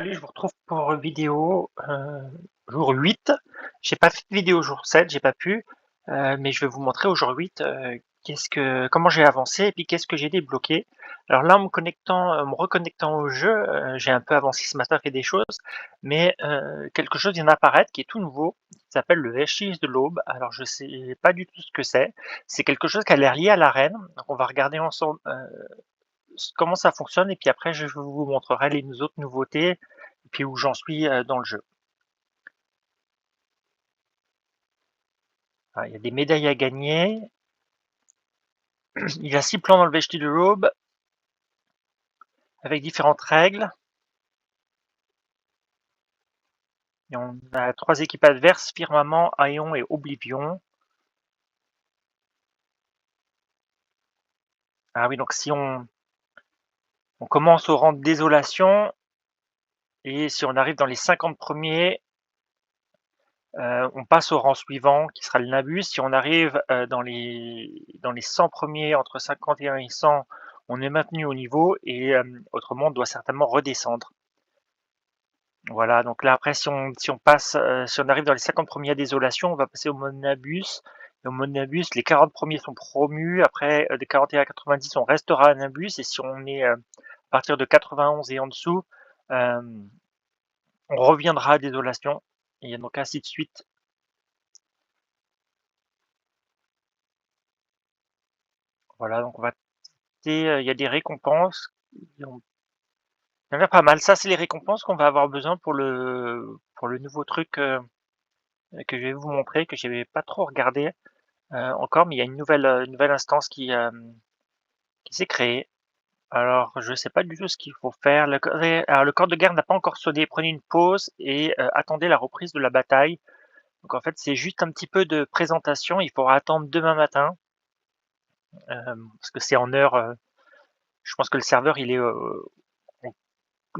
Salut, je vous retrouve pour une vidéo jour 8. J'ai pas fait de vidéo jour 7, j'ai pas pu, mais je vais vous montrer au jour 8 comment j'ai avancé et puis qu'est-ce que j'ai débloqué. Alors là, en me reconnectant au jeu, j'ai un peu avancé ce matin, fait des choses, mais quelque chose vient d'apparaître qui est tout nouveau, qui s'appelle le Vestige de l'Aube. Alors je sais pas du tout ce que c'est. C'est quelque chose qui a l'air lié à l'arène. Donc on va regarder ensemble comment ça fonctionne et puis après je vous montrerai les autres nouveautés et puis où j'en suis dans le jeu. Ah, il y a des médailles à gagner. Il y a 6 plans dans le vestige de l'aube avec différentes règles. Et on a 3 équipes adverses, Firmament, Aion et Oblivion. Ah oui, donc si on commence au rang de Désolation et si on arrive dans les 50 premiers, on passe au rang suivant qui sera le Nabus. Si on arrive dans les 100 premiers, entre 51 et 100, on est maintenu au niveau et autrement on doit certainement redescendre. Voilà, donc là après si on passe, si on arrive dans les 50 premiers à Désolation, on va passer au mode Nabus. Et au mode Nabus, les 40 premiers sont promus. Après, de 41 à 90, on restera à Nabus. Et si on est à partir de 91 et en dessous, on reviendra à Désolation. Et donc ainsi de suite. Voilà, donc on va tester, il y a des récompenses. Ça a l'air pas mal. Ça, c'est les récompenses qu'on va avoir besoin pour le nouveau truc que je vais vous montrer, que je n'avais pas trop regardé encore, mais il y a une nouvelle instance qui s'est créée. Alors, je sais pas du tout ce qu'il faut faire. Alors, le corps de guerre n'a pas encore sonné. Prenez une pause et attendez la reprise de la bataille. Donc, en fait, c'est juste un petit peu de présentation. Il faudra attendre demain matin parce que c'est en heure. Je pense que le serveur, il est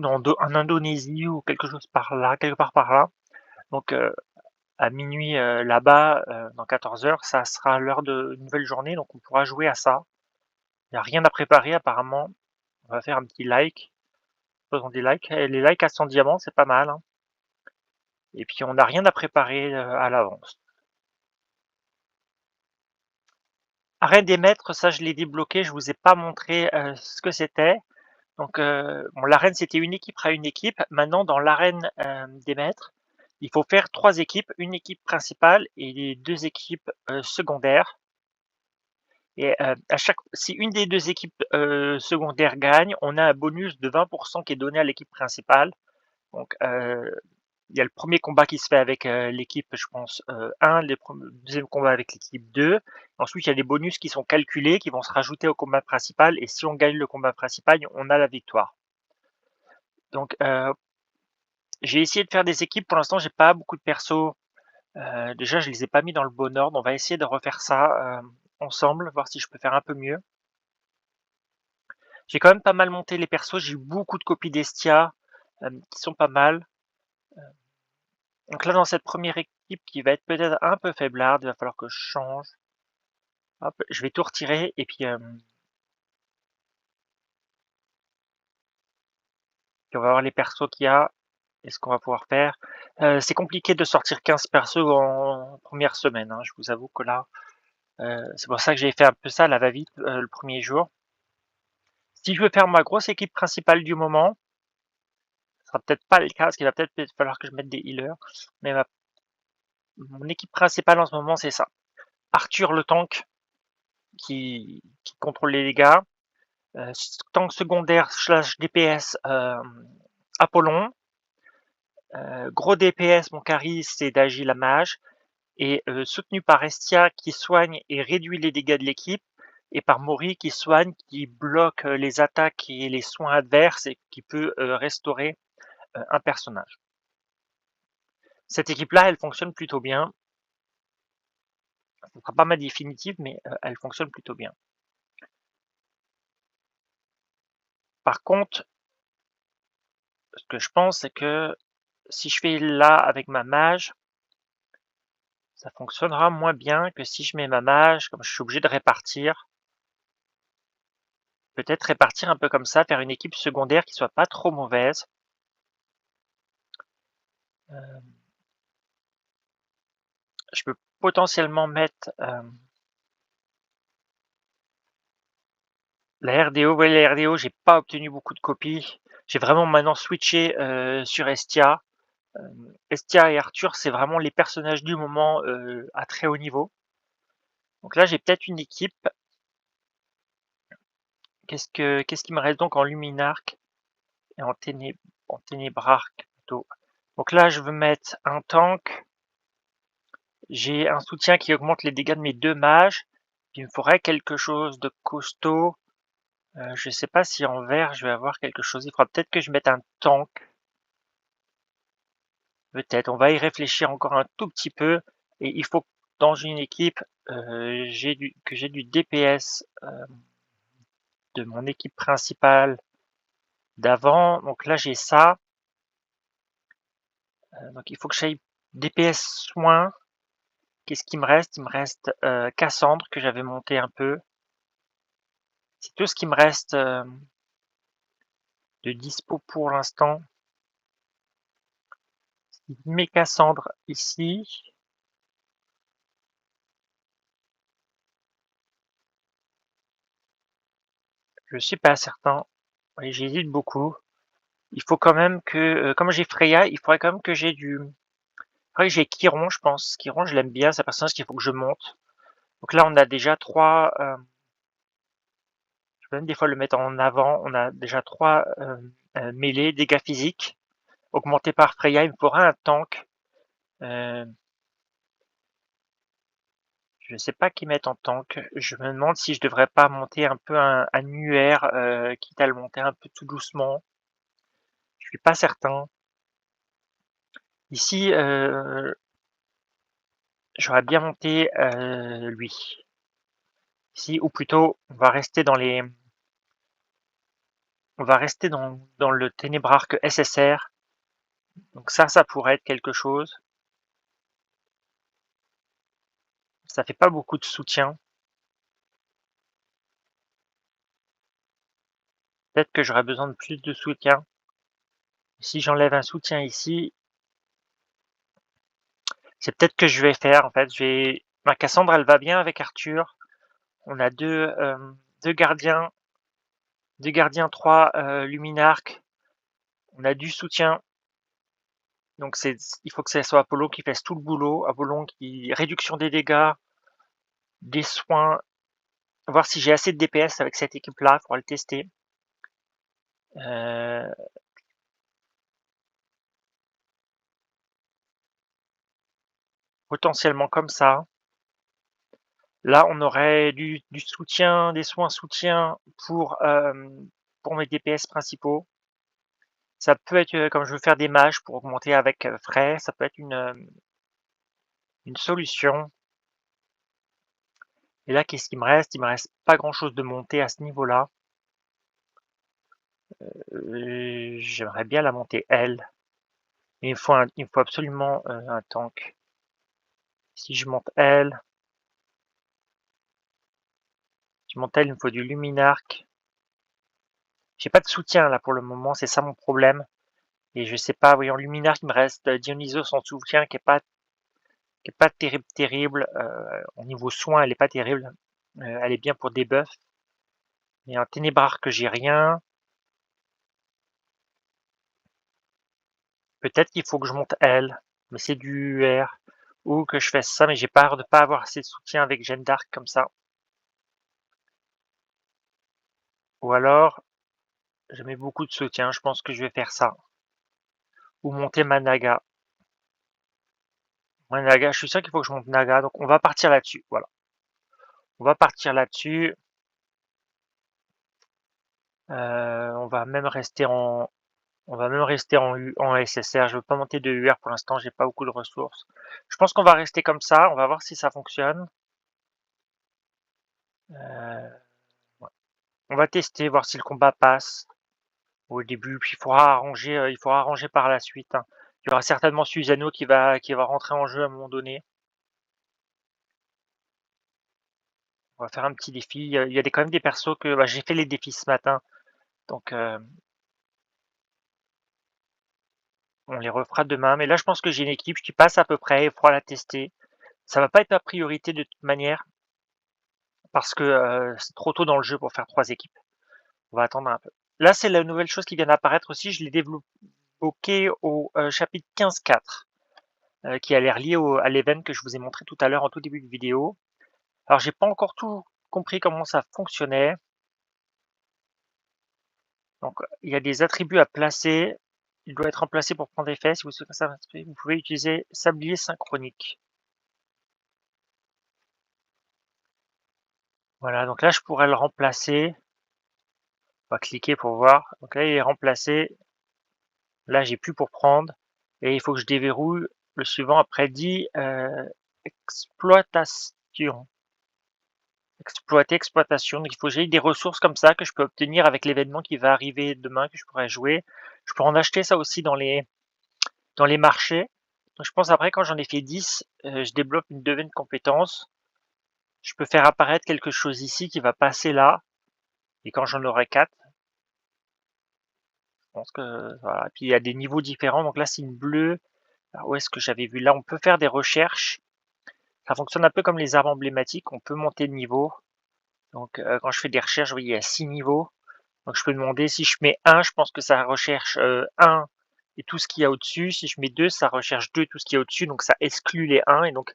en Indonésie ou quelque chose par là, quelque part par là. Donc, à minuit là-bas, dans 14 heures, ça sera l'heure de une nouvelle journée. Donc, on pourra jouer à ça. Il n'y a rien à préparer apparemment. On va faire un petit like. Faisons des likes. Et les likes à 100 diamants, c'est pas mal, hein. Et puis on n'a rien à préparer à l'avance. Arène des maîtres, ça je l'ai débloqué, je vous ai pas montré ce que c'était. Donc bon, l'arène c'était une équipe à une équipe. Maintenant dans l'arène des maîtres, il faut faire 3 équipes, une équipe principale et les 2 équipes secondaires. Et si une des 2 équipes secondaires gagne, on a un bonus de 20% qui est donné à l'équipe principale. Donc il y a le premier combat qui se fait avec l'équipe, je pense, 1, le deuxième combat avec l'équipe 2. Ensuite, il y a des bonus qui sont calculés, qui vont se rajouter au combat principal. Et si on gagne le combat principal, on a la victoire. Donc, j'ai essayé de faire des équipes. Pour l'instant, j'ai pas beaucoup de persos. Déjà, je les ai pas mis dans le bon ordre. On va essayer de refaire ça ensemble, voir si je peux faire un peu mieux. J'ai quand même pas mal monté les persos. J'ai eu beaucoup de copies d'Estia qui sont pas mal. Donc là, dans cette première équipe qui va être peut-être un peu faiblarde, il va falloir que je change. Hop, je vais tout retirer et puis on va voir les persos qu'il y a et ce qu'on va pouvoir faire. C'est compliqué de sortir 15 persos en première semaine, hein. Je vous avoue que là, c'est pour ça que j'ai fait un peu ça à la va-vite le premier jour. Si je veux faire ma grosse équipe principale du moment, ce sera peut-être pas le cas, parce qu'il va peut-être falloir que je mette des healers. Mais mon équipe principale en ce moment, c'est ça. Arthur le tank qui contrôle les dégâts. Tank secondaire slash DPS Apollon. Gros DPS, mon carry, c'est d'Agile la mage. Et soutenu par Estia qui soigne et réduit les dégâts de l'équipe. Et par Mori qui soigne, qui bloque les attaques et les soins adverses et qui peut restaurer un personnage. Cette équipe-là, elle fonctionne plutôt bien. Ce ne sera pas ma définitive, mais elle fonctionne plutôt bien. Par contre, ce que je pense, c'est que si je fais là avec ma mage, ça fonctionnera moins bien que si je mets ma mage, comme je suis obligé de répartir. Peut-être répartir un peu comme ça, faire une équipe secondaire qui soit pas trop mauvaise. Je peux potentiellement mettre, la RDO. Ouais, la RDO, j'ai pas obtenu beaucoup de copies. J'ai vraiment maintenant switché, sur Estia. Estia et Arthur, c'est vraiment les personnages du moment, à très haut niveau. Donc là, j'ai peut-être une équipe. Qu'est-ce qui me reste donc en Luminarque et en Ténébrarque plutôt? Donc là, je veux mettre un tank. J'ai un soutien qui augmente les dégâts de mes 2 mages. Il me faudrait quelque chose de costaud. Je sais pas si en vert, je vais avoir quelque chose. Il faudra peut-être que je mette un tank. Peut-être. On va y réfléchir encore un tout petit peu. Et il faut que dans une équipe, j'ai du DPS de mon équipe principale d'avant. Donc là, j'ai ça. Donc il faut que j'aille DPS soins. Qu'est-ce qui me reste? Il me reste Cassandre que j'avais monté un peu. C'est tout ce qui me reste de dispo pour l'instant. Il met Cassandre ici. Je suis pas certain. Oui, j'hésite beaucoup. Il faut quand même que, comme j'ai Freya, il faudrait quand même que j'ai du. Après, j'ai Chiron, je pense. Chiron, je l'aime bien. C'est un personnage qu'il faut que je monte. Donc là, on a déjà trois. Je peux même des fois le mettre en avant. On a déjà trois mêlées, dégâts physiques, augmentés par Freya. Il me faudra un tank. Euh, je ne sais pas qui mettre en tank. Je me demande si je devrais pas monter un peu un UR, quitte à le monter un peu tout doucement. Je suis pas certain. Ici, j'aurais bien monté lui. Ici, ou plutôt, on va rester dans le Ténébrarque SSR. Donc ça pourrait être quelque chose. Ça fait pas beaucoup de soutien. Peut-être que j'aurais besoin de plus de soutien. Si j'enlève un soutien ici, c'est peut-être que je vais faire. En fait, ma Cassandre, elle va bien avec Arthur. On a deux gardiens, 3 luminarques. On a du soutien. Donc il faut que ce soit Apollon qui fasse tout le boulot. Apollon qui réduction des dégâts, des soins. Voir si j'ai assez de DPS avec cette équipe-là. Il faudra le tester. Euh, potentiellement comme ça. Là, on aurait du soutien, des soins soutien pour mes DPS principaux. Ça peut être, comme je veux faire des mages pour augmenter avec frais, ça peut être une solution. Et là, qu'est-ce qu'il me reste? Il me reste pas grand-chose de monter à ce niveau-là. J'aimerais bien la monter elle. Il me faut absolument un tank. Si je monte elle, il me faut du Luminarque. J'ai pas de soutien là pour le moment, c'est ça mon problème. Et je sais pas, voyons, Luminarque, il me reste Dionysos en soutien qui est pas terrible, terrible. Au niveau soin, elle est pas terrible. Elle est bien pour des buffs. Et un Ténébrarque que j'ai rien. Peut-être qu'il faut que je monte elle, mais c'est du UR. Ou que je fasse ça, mais j'ai peur de pas avoir assez de soutien avec Jeanne d'Arc comme ça. Ou alors, je mets beaucoup de soutien, je pense que je vais faire ça. Ou monter ma Naga. Ma Naga, je suis sûr qu'il faut que je monte Naga, donc on va partir là-dessus. Voilà. On va partir là-dessus. On va même rester en SSR. Je veux pas monter de UR pour l'instant, j'ai pas beaucoup de ressources. Je pense qu'on va rester comme ça. On va voir si ça fonctionne. Euh, ouais. On va tester, voir si le combat passe au début. Puis il faudra arranger par la suite, hein. Il y aura certainement Susano qui va rentrer en jeu à un moment donné. On va faire un petit défi. Il y a quand même des persos que j'ai fait les défis ce matin. Donc On les refera demain, mais là, je pense que j'ai une équipe qui passe à peu près, il faudra la tester. Ça va pas être ma priorité de toute manière parce que, c'est trop tôt dans le jeu pour faire 3 équipes. On va attendre un peu. Là, c'est la nouvelle chose qui vient d'apparaître aussi, je l'ai débloqué au, chapitre 15.4, qui a l'air lié à l'event que je vous ai montré tout à l'heure en tout début de vidéo. Alors j'ai pas encore tout compris comment ça fonctionnait. Donc il y a des attributs à placer. Il doit être remplacé pour prendre effet. Si vous souhaitez ça, vous pouvez utiliser sablier synchronique. Voilà, donc là je pourrais le remplacer. On va cliquer pour voir. Donc là il est remplacé. Là j'ai plus pour prendre. Et il faut que je déverrouille le suivant après dit exploitation. Exploitation. Donc il faut que j'ai des ressources comme ça que je peux obtenir avec l'événement qui va arriver demain que je pourrais jouer. Je peux en acheter ça aussi dans les marchés. Donc je pense après quand j'en ai fait 10, je développe une neuvaine compétence. Je peux faire apparaître quelque chose ici qui va passer là. Et quand j'en aurai 4, je pense que voilà. Puis il y a des niveaux différents. Donc là c'est une bleue. Alors, où est-ce que j'avais vu? Là on peut faire des recherches. Ça fonctionne un peu comme les arbres emblématiques. On peut monter de niveau. Donc quand je fais des recherches, vous voyez, il y a 6 niveaux. Donc je peux demander si je mets 1, je pense que ça recherche 1 et tout ce qu'il y a au-dessus. Si je mets 2, ça recherche 2 tout ce qu'il y a au-dessus, donc ça exclut les 1. Et donc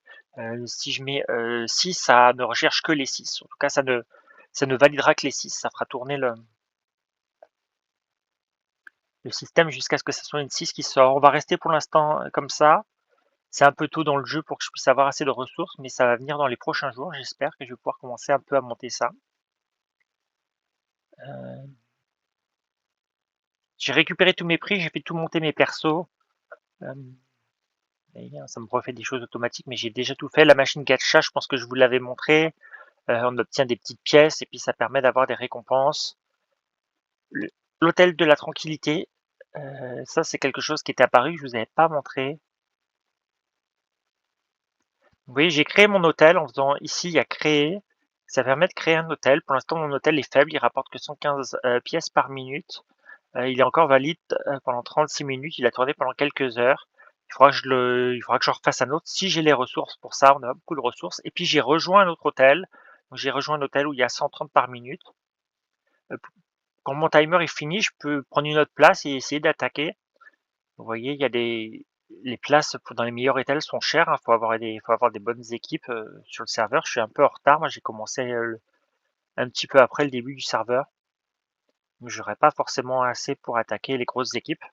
si je mets 6, ça ne recherche que les 6. En tout cas, ça ne validera que les 6. Ça fera tourner le système jusqu'à ce que ce soit une 6 qui sort. On va rester pour l'instant comme ça. C'est un peu tôt dans le jeu pour que je puisse avoir assez de ressources, mais ça va venir dans les prochains jours. J'espère que je vais pouvoir commencer un peu à monter ça. Euh, j'ai récupéré tous mes prix, j'ai fait tout monter mes persos. Euh, Ça me refait des choses automatiques, mais j'ai déjà tout fait. La machine gacha, je pense que je vous l'avais montré. On obtient des petites pièces et puis ça permet d'avoir des récompenses. L'hôtel de la tranquillité, ça c'est quelque chose qui est apparu, je vous avais pas montré. Vous voyez, j'ai créé mon hôtel en faisant ici, il y a créer. Ça permet de créer un hôtel. Pour l'instant, mon hôtel est faible, il rapporte que 115 pièces par minute. Il est encore valide pendant 36 minutes, il a tourné pendant quelques heures. Il faudra que je refasse un autre si j'ai les ressources pour ça. On a beaucoup de ressources. Et puis j'ai rejoint un autre hôtel. Donc j'ai rejoint un hôtel où il y a 130 par minute. Euh, Quand mon timer est fini, je peux prendre une autre place et essayer d'attaquer. Vous voyez, il y a les places dans les meilleurs hôtels sont chères. Il faut avoir des bonnes équipes sur le serveur. Je suis un peu en retard. Moi, j'ai commencé un petit peu après le début du serveur. Donc j'aurais pas forcément assez pour attaquer les grosses équipes.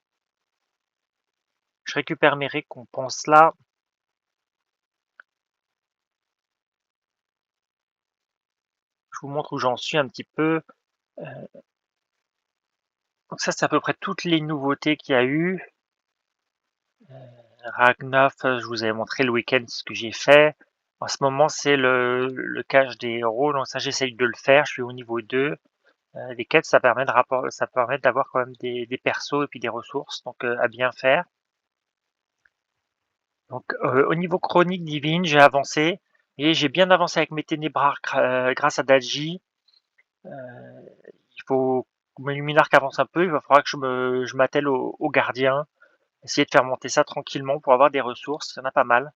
Je récupère mes récompenses là. Je vous montre où j'en suis un petit peu. Donc ça, c'est à peu près toutes les nouveautés qu'il y a eu. Ragnar, je vous avais montré le week-end ce que j'ai fait. En ce moment, c'est le cache des héros. Donc ça, j'essaye de le faire. Je suis au niveau 2. Les quêtes, ça permet d'avoir quand même des persos et puis des ressources, donc à bien faire. Donc au niveau chronique divine, j'ai avancé et j'ai bien avancé avec mes ténébrards grâce à Daji. Euh, il faut que mes luminarques avancent un peu. Il va falloir que je m'attelle au gardien, essayer de faire monter ça tranquillement pour avoir des ressources. Il y en a pas mal.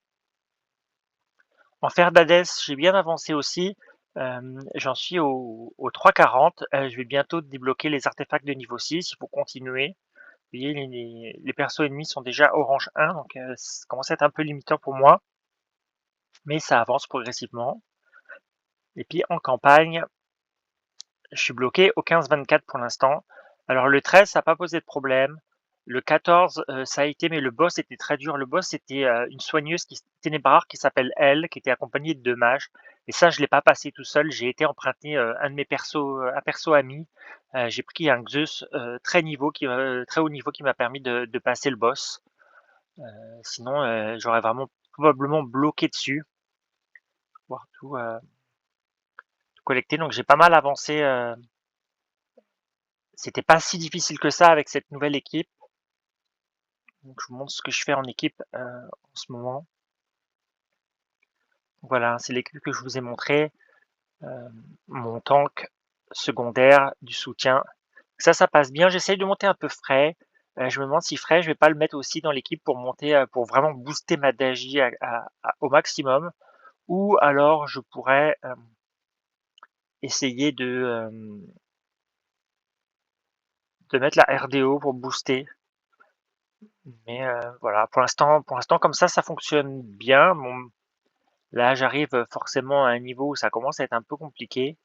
En fer d'Hadès, j'ai bien avancé aussi. J'en suis au 3,40. Je vais bientôt débloquer les artefacts de niveau 6. Il faut continuer. Vous voyez, les persos ennemis sont déjà orange 1, donc ça commence à être un peu limitant pour moi. Mais ça avance progressivement. Et puis en campagne, je suis bloqué au 15-24 pour l'instant. Alors le 13, ça n'a pas posé de problème. Le 14, ça a été, mais le boss était très dur. Le boss, c'était une soigneuse ténébrare qui s'appelle Elle, qui était accompagnée de 2 mages. Et ça, je l'ai pas passé tout seul. J'ai été emprunter un de mes persos, un perso ami. J'ai pris un Xeus très haut niveau qui m'a permis de passer le boss. Sinon, j'aurais vraiment probablement bloqué dessus. Voir tout collecter. Donc j'ai pas mal avancé. C'était pas si difficile que ça avec cette nouvelle équipe. Donc je vous montre ce que je fais en équipe en ce moment. Voilà, c'est l'équipe que je vous ai montré. Mon tank secondaire, du soutien. Ça passe bien. J'essaye de monter un peu frais. Je me demande si Frey, je vais pas le mettre aussi dans l'équipe pour monter, pour vraiment booster ma Dagi au maximum, ou alors je pourrais, essayer de mettre la RDO pour booster. Mais, voilà, pour l'instant comme ça fonctionne bien. Bon, là, j'arrive, forcément à un niveau où ça commence à être un peu compliqué.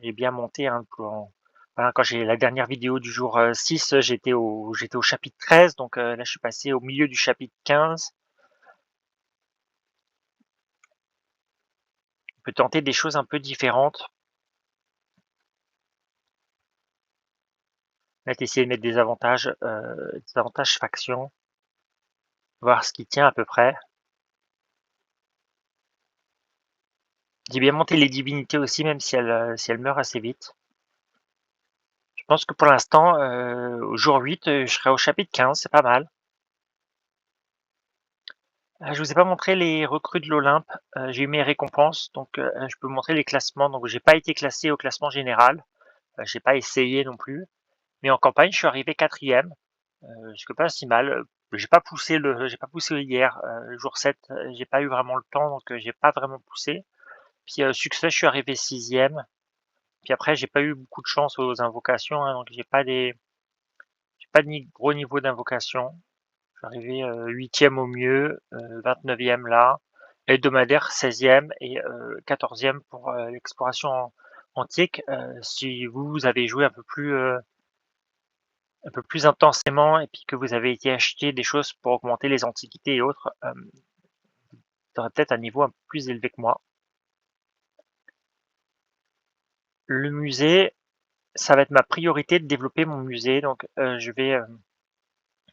J'ai bien monté, hein, voilà, quand j'ai la dernière vidéo du jour, 6, j'étais au chapitre 13, donc, là, je suis passé au milieu du chapitre 15. On peut tenter des choses un peu différentes. Peut-être essayer de mettre des avantages faction, voir ce qui tient à peu près. J'ai bien monté les divinités aussi, même si elles meurent assez vite. Je pense que pour l'instant, au jour 8, je serai au chapitre 15, c'est pas mal. Je vous ai pas montré les recrues de l'Olympe. J'ai eu mes récompenses, donc, je peux vous montrer les classements. Donc j'ai pas été classé au classement général, j'ai pas essayé non plus, mais en campagne, je suis arrivé 4e, ce qui est pas si mal. J'ai pas poussé hier, le jour 7, j'ai pas eu vraiment le temps, donc, j'ai pas vraiment poussé. Puis, succès, je suis arrivé 6e. Puis après, j'ai pas eu beaucoup de chance aux invocations, hein, donc j'ai pas de gros niveau d'invocation. Je suis arrivé 8e au mieux, 29e là, hebdomadaire 16e et 14e pour l'exploration antique. Si vous avez joué un peu plus intensément et puis que vous avez été acheter des choses pour augmenter les antiquités et autres, vous aurez peut-être un niveau un peu plus élevé que moi. Le musée, ça va être ma priorité de développer mon musée, donc je vais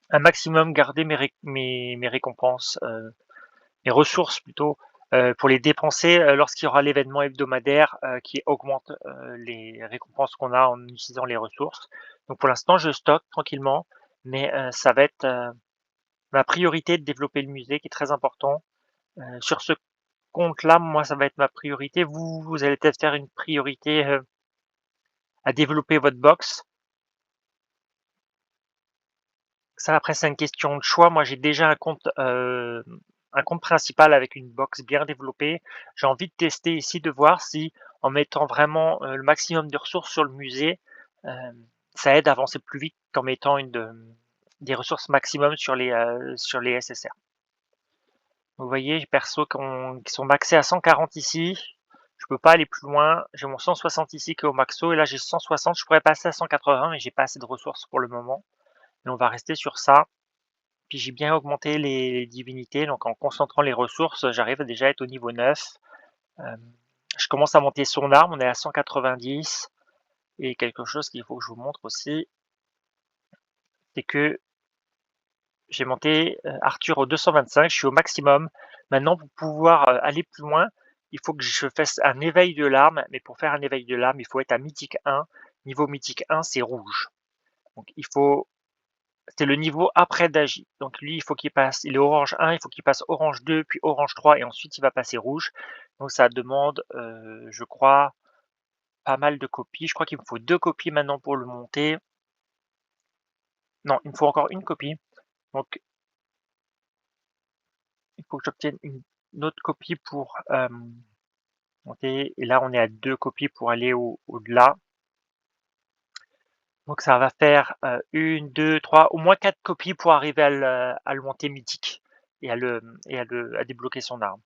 un maximum garder mes récompenses, mes ressources plutôt, pour les dépenser, lorsqu'il y aura l'événement hebdomadaire, qui augmente, les récompenses qu'on a en utilisant les ressources. Donc pour l'instant, je stocke tranquillement, mais, ça va être, ma priorité de développer le musée qui est très important. Sur ce compte-là, moi, ça va être ma priorité. Vous allez peut-être faire une priorité, à développer votre box. Ça, après, c'est une question de choix. Moi, j'ai déjà un compte principal avec une box bien développée. J'ai envie de tester ici, de voir si, en mettant vraiment, le maximum de ressources sur le musée, ça aide à avancer plus vite qu'en mettant des ressources maximum sur les SSR. Vous voyez, j'ai perso qui sont maxés à 140 ici. Je peux pas aller plus loin. J'ai mon 160 ici qui est au maxo et là j'ai 160. Je pourrais passer à 180, mais j'ai pas assez de ressources pour le moment. Et on va rester sur ça. Puis j'ai bien augmenté les divinités, donc en concentrant les ressources, j'arrive déjà à être au niveau 9. Hem, je commence à monter son arme, on est à 190 et quelque chose qu'il faut que je vous montre aussi, c'est que j'ai monté, Arthur au 225, je suis au maximum. Maintenant pour pouvoir, aller plus loin, il faut que je fasse un éveil de l'arme, mais pour faire un éveil de l'arme, il faut être à mythique 1. Niveau mythique 1, c'est rouge. Donc il faut C'est le niveau après Dagi. Donc lui, il est orange 1, il faut qu'il passe orange 2, puis orange 3 et ensuite il va passer rouge. Donc ça demande, je crois, pas mal de copies. Je crois qu'il me faut 2 copies maintenant pour le monter. Non, il me faut encore une copie. Donc il faut que j'obtienne une autre copie pour, monter et là on est à 2 copies pour aller au-delà. Donc ça va faire, 1, 2, 3, au moins 4 copies pour arriver à le monter mythique et à débloquer son arme.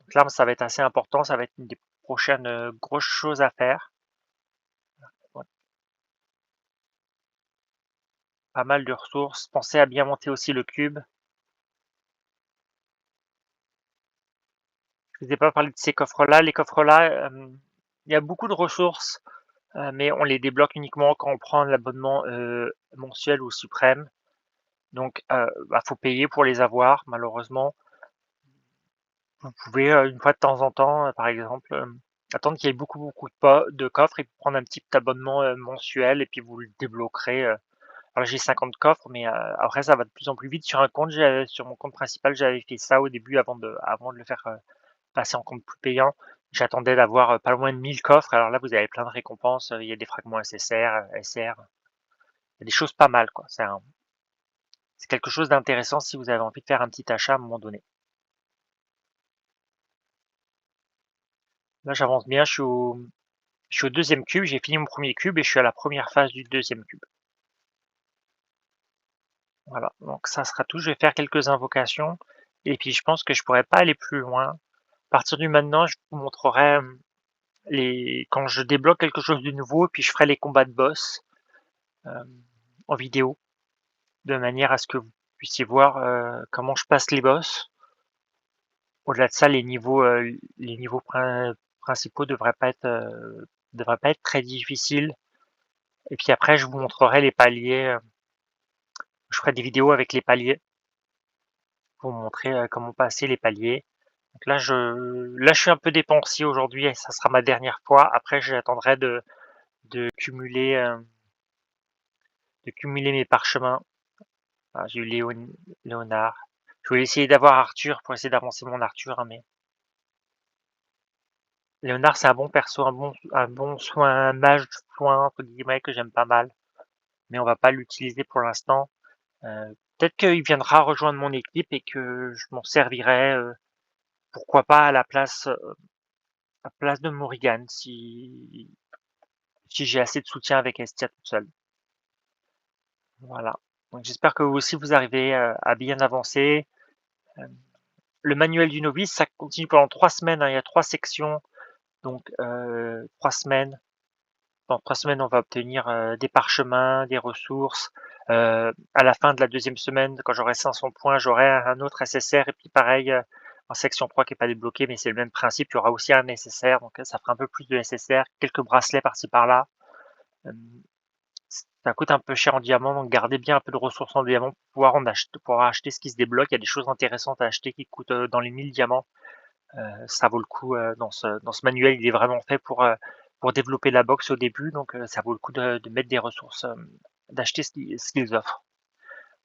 Donc l'arme, ça va être assez important, ça va être une des prochaines, grosses choses à faire. Ouais, pas mal de ressources. Pensez à bien monter aussi le cube. Je vous ai pas parlé de ces coffres-là. Les coffres-là, il y a beaucoup de ressources, mais on les débloque uniquement quand on prend l'abonnement, mensuel ou suprême. Donc, faut payer pour les avoir malheureusement. Vous pouvez, une fois de temps en temps, par exemple, attendre qu'il y ait beaucoup de coffres et prendre un petit abonnement, mensuel et puis vous le débloquerez. Alors j'ai 50 coffres, mais après ça va de plus en plus vite. Sur mon compte principal, j'avais fait ça au début avant de le faire, passer en compte plus payant. J'attendais d'avoir, pas loin de 1000 coffres. Alors là, vous avez plein de récompenses, il y a des fragments SSR, SR, y a des choses pas mal, quoi. C'est quelque chose d'intéressant si vous avez envie de faire un petit achat à un moment donné. Là, j'avance bien, je suis au deuxième cube, j'ai fini mon premier cube et je suis à la première phase du deuxième cube. Voilà, donc ça sera tout. Je vais faire quelques invocations et puis je pense que je pourrais pas aller plus loin. À partir du maintenant, je vous montrerai quand je débloque quelque chose de nouveau et puis je ferai les combats de boss euh, en vidéo de manière à ce que vous puissiez voir comment je passe les boss. Au-delà de ça, les niveaux principaux devraient pas être très difficiles. Et puis après, je vous montrerai les paliers. Je ferai des vidéos avec les paliers pour vous montrer comment passer les paliers. Donc là, je suis un peu dépensier aujourd'hui et ça sera ma dernière fois. Après, j'attendrai de cumuler, mes parchemins. Ah, j'ai eu Léonard. Je vais essayer d'avoir Arthur pour essayer d'avancer mon Arthur, hein, mais Léonard, c'est un bon perso, un bon soin, un mage soin, entre guillemets, que j'aime pas mal. Mais on va pas l'utiliser pour l'instant. Peut-être qu'il viendra rejoindre mon équipe et que je m'en servirai, pourquoi pas à place de Morrigan, si j'ai assez de soutien avec Estia toute seule. Voilà. Donc j'espère que vous aussi vous arrivez à bien avancer. Le manuel du novice, ça continue pendant 3 semaines, hein, il y a 3 sections, donc 3 semaines. Dans 3 semaines, on va obtenir des parchemins, des ressources. À la fin de la deuxième semaine, quand j'aurai 500 points, j'aurai un autre SSR. Et puis pareil, en section 3 qui n'est pas débloqué, mais c'est le même principe, il y aura aussi un SSR. Donc ça fera un peu plus de SSR, quelques bracelets par-ci par-là. Ça coûte un peu cher en diamant, donc gardez bien un peu de ressources en diamant pour pouvoir acheter ce qui se débloque. Il y a des choses intéressantes à acheter qui coûtent dans les 1000 diamants. Ça vaut le coup dans ce manuel, il est vraiment fait pour développer la boxe au début, donc ça vaut le coup de mettre des ressources, d'acheter ce qu'ils offrent.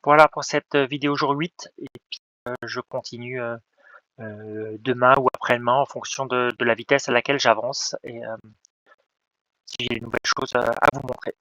Voilà pour cette vidéo jour 8 et puis je continue demain ou après-demain en fonction de la vitesse à laquelle j'avance et si j'ai de nouvelles choses à vous montrer.